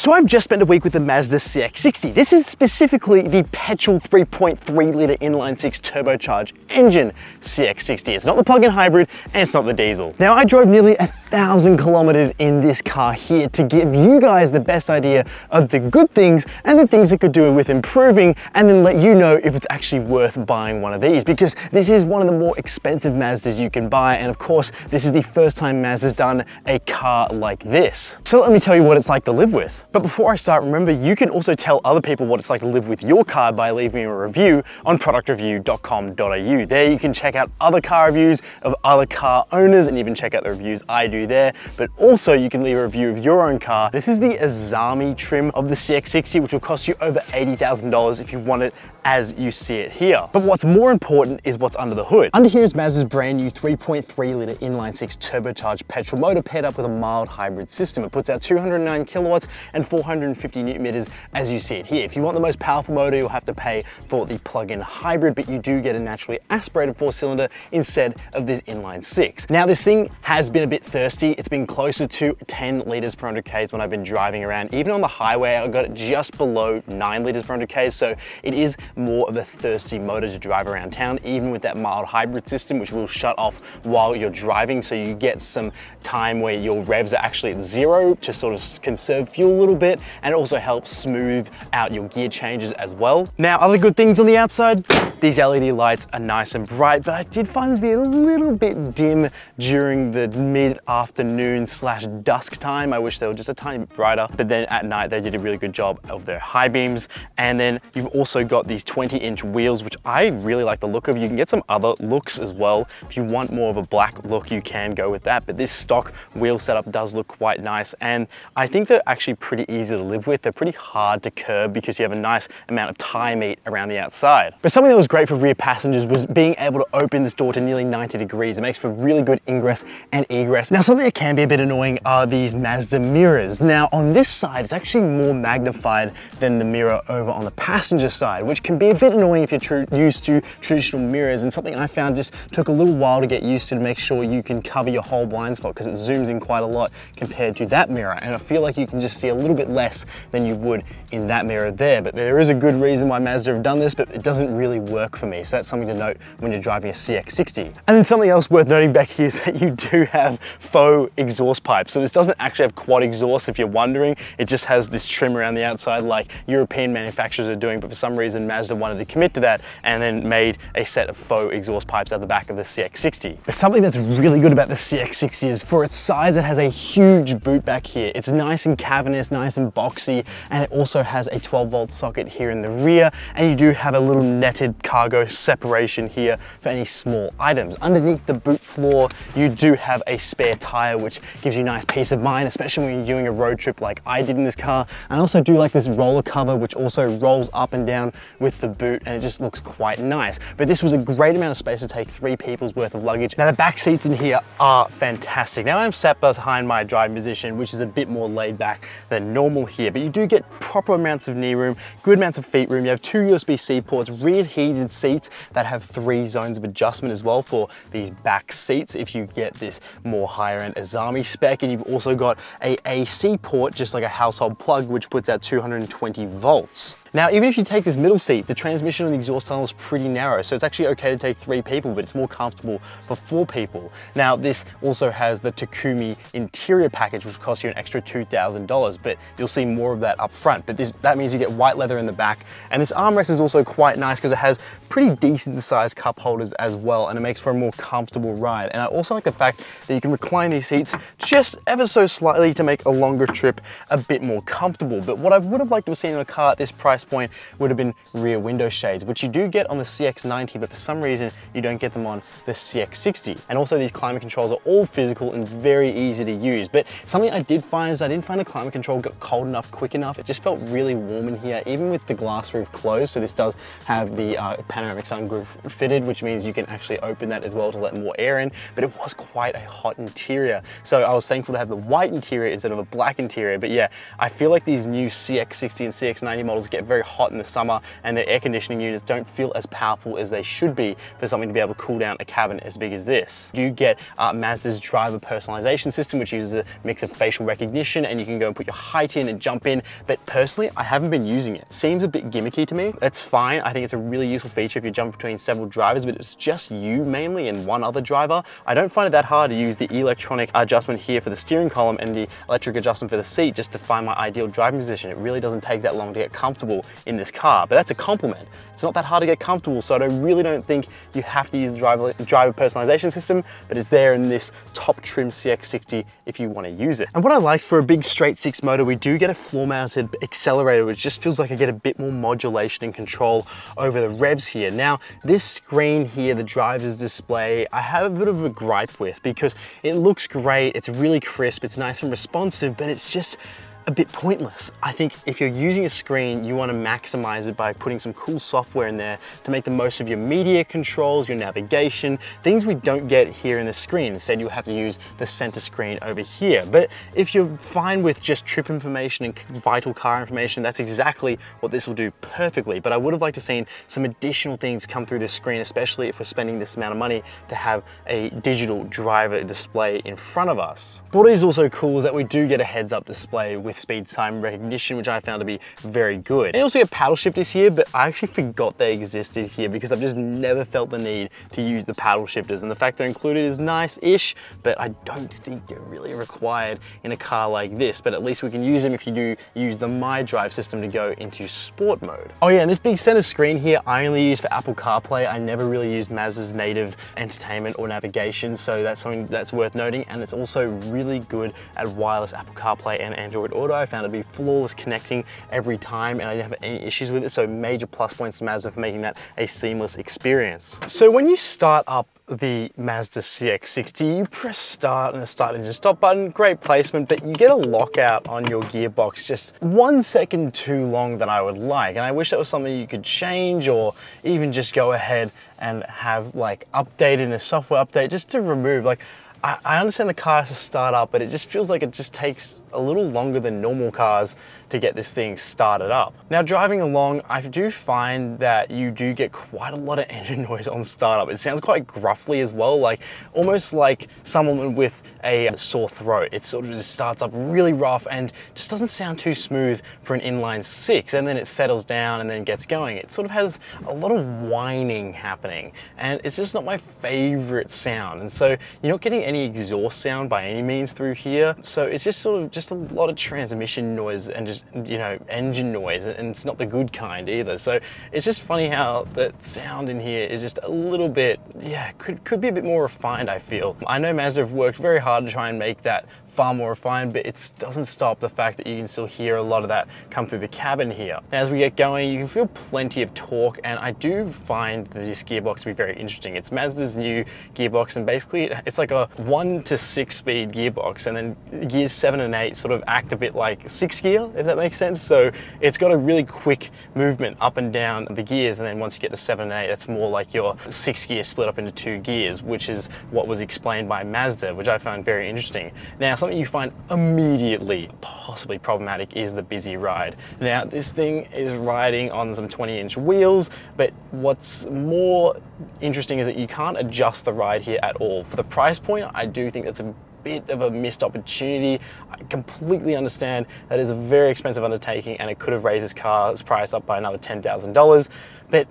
So I've just spent a week with the Mazda CX-60. This is specifically the petrol 3.3 litre inline-six turbocharged engine CX-60. It's not the plug-in hybrid and it's not the diesel. Now I drove nearly 1,000 kilometers in this car here to give you guys the best idea of the good things and the things it could do with improving, and then let you know if it's actually worth buying one of these, because this is one of the more expensive Mazdas you can buy, and of course this is the first time Mazda's done a car like this. So let me tell you what it's like to live with. But before I start, remember you can also tell other people what it's like to live with your car by leaving a review on productreview.com.au. There you can check out other car reviews of other car owners and even check out the reviews I do there, but also you can leave a review of your own car. This is the Azami trim of the CX-60, which will cost you over $80,000 if you want it as you see it here. But what's more important is what's under the hood. Under here is Mazda's brand new 3.3 litre inline-six turbocharged petrol motor paired up with a mild hybrid system. It puts out 209 kilowatts and 450 newton meters as you see it here. If you want the most powerful motor, you'll have to pay for the plug-in hybrid, but you do get a naturally aspirated four-cylinder instead of this inline-six. Now this thing has been a bit thirsty. It's been closer to 10 litres per 100 Ks when I've been driving around. Even on the highway, I got it just below 9 litres per 100 Ks, so it is more of a thirsty motor to drive around town, even with that mild hybrid system, which will shut off while you're driving, so you get some time where your revs are actually at zero to sort of conserve fuel a little bit, and it also helps smooth out your gear changes as well. Now, other good things on the outside, these LED lights are nice and bright, but I did find them to be a little bit dim during the mid-afternoon slash dusk time. I wish they were just a tiny bit brighter, but then at night they did a really good job of their high beams. And then you've also got these 20-inch wheels, which I really like the look of. You can get some other looks as well. If you want more of a black look, you can go with that, but this stock wheel setup does look quite nice, and I think they're actually pretty easy to live with. They're pretty hard to curb because you have a nice amount of tire meat around the outside. But something that was great for rear passengers was being able to open this door to nearly 90 degrees. It makes for really good ingress and egress. Now, something that can be a bit annoying are these Mazda mirrors. Now, on this side, it's actually more magnified than the mirror over on the passenger side, which can be a bit annoying if you're used to traditional mirrors, and something I found just took a little while to get used to make sure you can cover your whole blind spot, because it zooms in quite a lot compared to that mirror, and I feel like you can just see a little bit less than you would in that mirror there. But there is a good reason why Mazda have done this, but it doesn't really work for me, so that's something to note when you're driving a CX-60. And then something else worth noting back here is that you do have faux exhaust pipes. So this doesn't actually have quad exhaust, if you're wondering. It just has this trim around the outside like European manufacturers are doing, but for some reason Mazda wanted to commit to that and then made a set of faux exhaust pipes at the back of the CX-60. But something that's really good about the CX-60 is for its size, it has a huge boot back here. It's nice and cavernous, nice and boxy, and it also has a 12-volt socket here in the rear, and you do have a little netted cargo separation here for any small items. Underneath the boot floor, you do have a spare tire, which gives you nice peace of mind, especially when you're doing a road trip like I did in this car. And I also do like this roller cover, which also rolls up and down with the boot, and it just looks quite nice. But this was a great amount of space to take 3 people's worth of luggage. Now the back seats in here are fantastic. Now I'm sat behind my driving position, which is a bit more laid back than normal here, but you do get proper amounts of knee room, good amounts of feet room. You have 2 USB-C ports, rear heated seats that have 3 zones of adjustment as well for these back seats if you get this more higher end Azami spec. And you've also got a AC port, just like a household plug, which puts out 220 volts. Now, even if you take this middle seat, the transmission on the exhaust tunnel is pretty narrow, so it's actually okay to take 3 people, but it's more comfortable for 4 people. Now, this also has the Takumi interior package, which costs you an extra $2,000, but you'll see more of that up front. But that means you get white leather in the back, and this armrest is also quite nice because it has pretty decent sized cup holders as well, and it makes for a more comfortable ride. And I also like the fact that you can recline these seats just ever so slightly to make a longer trip a bit more comfortable. But what I would have liked to have seen in a car at this price point would have been rear window shades, which you do get on the CX-90, but for some reason you don't get them on the CX-60. And also these climate controls are all physical and very easy to use. But something I did find is I didn't find the climate control got cold enough quick enough. It just felt really warm in here, even with the glass roof closed. So this does have the panoramic sunroof fitted, which means you can actually open that as well to let more air in, but it was quite a hot interior. So I was thankful to have the white interior instead of a black interior. But yeah, I feel like these new CX-60 and CX-90 models get very very hot in the summer and the air conditioning units don't feel as powerful as they should be for something to be able to cool down a cabin as big as this. You get Mazda's driver personalization system, which uses a mix of facial recognition, and you can go and put your height in and jump in. But personally, I haven't been using it. It seems a bit gimmicky to me. That's fine. I think it's a really useful feature if you jump between several drivers, but it's just you mainly and one other driver. I don't find it that hard to use the electronic adjustment here for the steering column and the electric adjustment for the seat just to find my ideal driving position. It really doesn't take that long to get comfortable in this car, but that's a compliment. It's not that hard to get comfortable, so I really don't think you have to use the driver personalization system, but it's there in this top trim CX-60 if you want to use it. And what I like for a big straight six motor, we do get a floor mounted accelerator, which just feels like I get a bit more modulation and control over the revs here. Now, this screen here, the driver's display, I have a bit of a gripe with because it looks great, it's really crisp, it's nice and responsive, but it's just a bit pointless. I think if you're using a screen, you want to maximize it by putting some cool software in there to make the most of your media controls, your navigation, things we don't get here in the screen. Instead, you'll have to use the center screen over here. But if you're fine with just trip information and vital car information, that's exactly what this will do perfectly. But I would have liked to seen some additional things come through this screen, especially if we're spending this amount of money to have a digital driver display in front of us. What is also cool is that we do get a heads-up display with speed time recognition, which I found to be very good. And you also get paddle shifters here, but I actually forgot they existed here because I've just never felt the need to use the paddle shifters. And the fact they're included is nice-ish, but I don't think they're really required in a car like this. But at least we can use them if you do use the My Drive system to go into sport mode. Oh yeah, and this big center screen here, I only use for Apple CarPlay. I never really used Mazda's native entertainment or navigation, so that's something that's worth noting. And it's also really good at wireless Apple CarPlay and Android Auto. I found it to be flawless connecting every time, and I didn't have any issues with it, so major plus points to Mazda for making that a seamless experience. So when you start up the Mazda CX-60, you press start and the start engine stop button, great placement, but you get a lockout on your gearbox just 1 second too long than I would like. And I wish that was something you could change, or even just go ahead and have like updated in a software update just to remove. Like, I understand the car has to start up, but it just feels like it just takes a little longer than normal cars to get this thing started up. Now, driving along, I do find that you do get quite a lot of engine noise on startup. It sounds quite gruffly as well, like almost like someone with a sore throat. It sort of just starts up really rough and just doesn't sound too smooth for an inline six, and then it settles down and then gets going. It sort of has a lot of whining happening, and it's just not my favorite sound. And so you're not getting any exhaust sound by any means through here. So it's just sort of just a lot of transmission noise and just, you know, engine noise, and it's not the good kind either. So it's just funny how the sound in here is just a little bit, yeah, could be a bit more refined, I feel. I know Mazda have worked very hard to try and make that far more refined, but it doesn't stop the fact that you can still hear a lot of that come through the cabin here. Now, as we get going, you can feel plenty of torque, and I do find this gearbox to be very interesting. It's Mazda's new gearbox, and basically it's like a 1 to 6 speed gearbox, and then gears 7 and 8 sort of act a bit like 6 gear, if that makes sense. So it's got a really quick movement up and down the gears, and then once you get to 7 and 8, it's more like your 6 gear split up into 2 gears, which is what was explained by Mazda, which I found very interesting. Now, something you find immediately possibly problematic is the busy ride. Now, this thing is riding on some 20-inch wheels, but what's more interesting is that you can't adjust the ride here at all. For the price point, I do think that's a bit of a missed opportunity. I completely understand that is a very expensive undertaking, and it could have raised this car's price up by another $10,000, but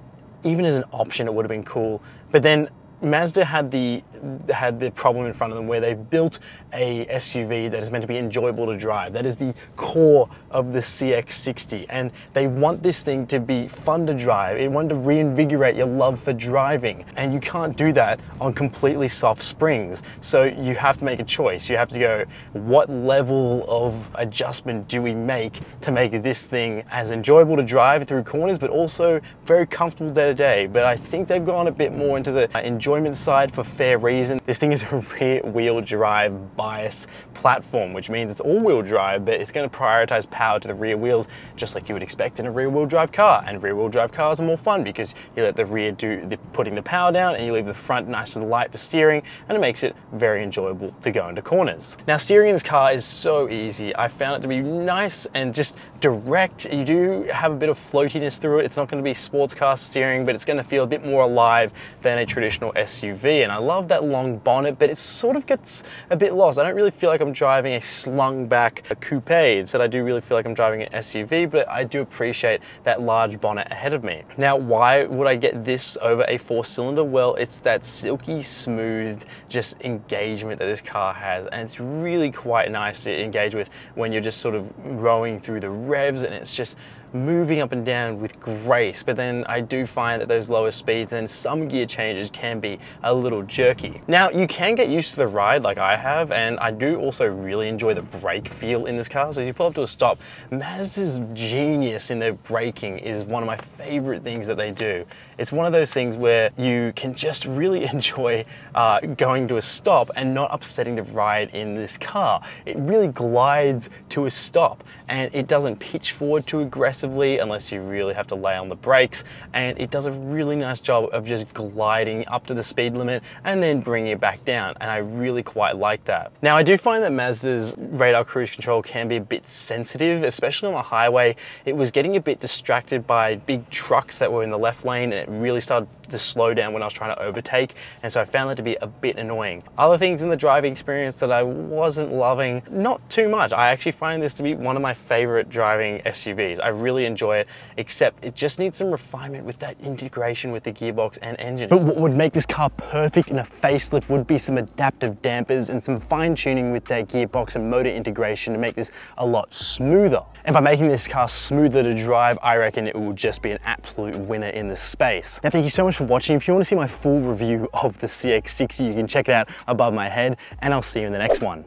even as an option, it would have been cool. But then Mazda had the problem in front of them where they built a SUV that is meant to be enjoyable to drive. That is the core of the CX-60, and they want this thing to be fun to drive. It wanted to reinvigorate your love for driving, and you can't do that on completely soft springs. So you have to make a choice. You have to go, what level of adjustment do we make to make this thing as enjoyable to drive through corners, but also very comfortable day to day? But I think they've gone a bit more into the enjoyable enjoyment side for fair reason. This thing is a rear wheel drive bias platform, which means it's all-wheel drive, but it's going to prioritize power to the rear wheels, just like you would expect in a rear-wheel drive car. And rear-wheel drive cars are more fun because you let the rear do the putting the power down, and you leave the front nice and light for steering, and it makes it very enjoyable to go into corners. Now, steering in this car is so easy. I found it to be nice and just direct. You do have a bit of floatiness through it. It's not going to be sports car steering, but it's going to feel a bit more alive than a traditional SUV. And I love that long bonnet, but it sort of gets a bit lost. I don't really feel like I'm driving a slung back coupe. Instead, I do really feel like I'm driving an SUV, but I do appreciate that large bonnet ahead of me. Now, why would I get this over a 4-cylinder? Well, it's that silky smooth just engagement that this car has, and it's really quite nice to engage with when you're just sort of rowing through the revs, and it's just moving up and down with grace. But then I do find that those lower speeds and some gear changes can be a little jerky. Now, you can get used to the ride like I have, and I do also really enjoy the brake feel in this car. So if you pull up to a stop, Mazda's genius in their braking is one of my favorite things that they do. It's one of those things where you can just really enjoy going to a stop and not upsetting the ride in this car. It really glides to a stop, and it doesn't pitch forward too aggressively unless you really have to lay on the brakes, and it does a really nice job of just gliding up to the speed limit and then bringing it back down, and I really quite like that. Now, I do find that Mazda's radar cruise control can be a bit sensitive, especially on the highway. It was getting a bit distracted by big trucks that were in the left lane, and it really started to slow down when I was trying to overtake, and so I found that to be a bit annoying. Other things in the driving experience that I wasn't loving, not too much. I actually find this to be one of my favorite driving SUVs. I really enjoy it, except it just needs some refinement with that integration with the gearbox and engine. But what would make this car perfect in a facelift would be some adaptive dampers and some fine tuning with that gearbox and motor integration to make this a lot smoother. And by making this car smoother to drive, I reckon it will just be an absolute winner in this space. Now, thank you so much for watching. If you want to see my full review of the CX-60, you can check it out above my head, and I'll see you in the next one.